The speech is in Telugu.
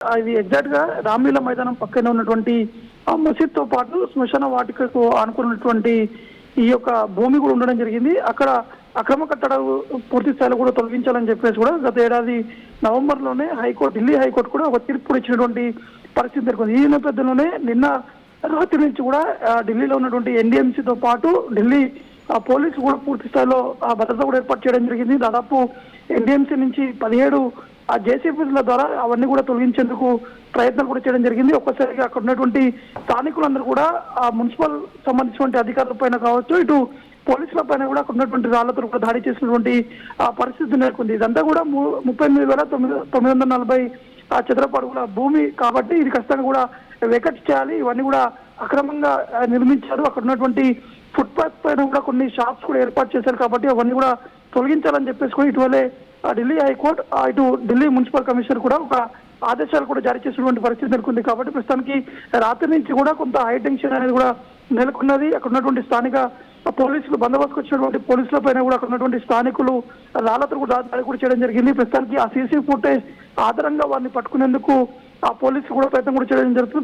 ఇది ఎగ్జాక్ట్ గా రామ్లీలా మైదానం పక్కన ఉన్నటువంటి మసీద్ తో పాటు శ్మశాన వాటికకు ఆనుకున్నటువంటి ఈ యొక్క భూమి కూడా ఉండడం జరిగింది. అక్కడ అక్రమ కట్టడాలు పూర్తి స్థాయిలో కూడా తొలగించాలని చెప్పేసి కూడా గత ఏడాది నవంబర్ లోనే ఢిల్లీ హైకోర్టు కూడా ఒక తీర్పు ఇచ్చినటువంటి పరిస్థితి నెలకొంది. ఈ నేపథ్యంలోనే నిన్న రాత్రి నుంచి కూడా ఢిల్లీలో ఉన్నటువంటి ఎన్డీఎంసీతో పాటు ఢిల్లీ పోలీసులు కూడా పూర్తి స్థాయిలో భద్రత కూడా ఏర్పాటు చేయడం జరిగింది. దాదాపు ఎన్డీఎంసీ నుంచి 17 జేసీబీల ద్వారా అవన్నీ కూడా తొలగించేందుకు ప్రయత్నాలు కూడా చేయడం జరిగింది. ఒక్కసారిగా అక్కడ ఉన్నటువంటి స్థానికులందరూ కూడా ఆ మున్సిపల్ సంబంధించినటువంటి అధికారుల పైన కావచ్చు, ఇటు పోలీసుల పైన కూడా అక్కడ ఉన్నటువంటి రాళ్లతో కూడా దాడి చేసినటువంటి పరిస్థితి నెలకొంది. ఇదంతా కూడా 38,940 చదరపు అడుగుల భూమి కాబట్టి ఇది ఖచ్చితంగా కూడా వెకట్ చేయాలి. ఇవన్నీ కూడా అక్రమంగా నిర్మించారు. అక్కడ ఉన్నటువంటి ఫుట్పాత్ పైన కూడా కొన్ని షాప్స్ కూడా ఏర్పాటు చేశారు కాబట్టి అవన్నీ కూడా తొలగించాలని చెప్పేసి కూడా ఇటీవలే ఢిల్లీ హైకోర్టు ఇటు ఢిల్లీ మున్సిపల్ కమిషనర్ కూడా ఒక ఆదేశాలు కూడా జారీ చేసినటువంటి పరిస్థితి నెలకొంది. కాబట్టి ప్రస్తుతానికి రాత్రి నుంచి కూడా కొంత హైటెన్షన్ అనేది కూడా నెలకొన్నది. అక్కడ ఉన్నటువంటి స్థానిక పోలీసులు బందోబస్తుకు వచ్చినటువంటి పోలీసుల పైన కూడా అక్కడ ఉన్నటువంటి స్థానికులు రాళ్లతో కూడా దాడి కూడా చేయడం జరిగింది. ప్రస్తుతానికి ఆ సీసీ ఫుటేజ్ ఆధారంగా వారిని పట్టుకునేందుకు ఆ పోలీసులు కూడా ప్రయత్నం కూడా చేయడం జరుగుతుంది.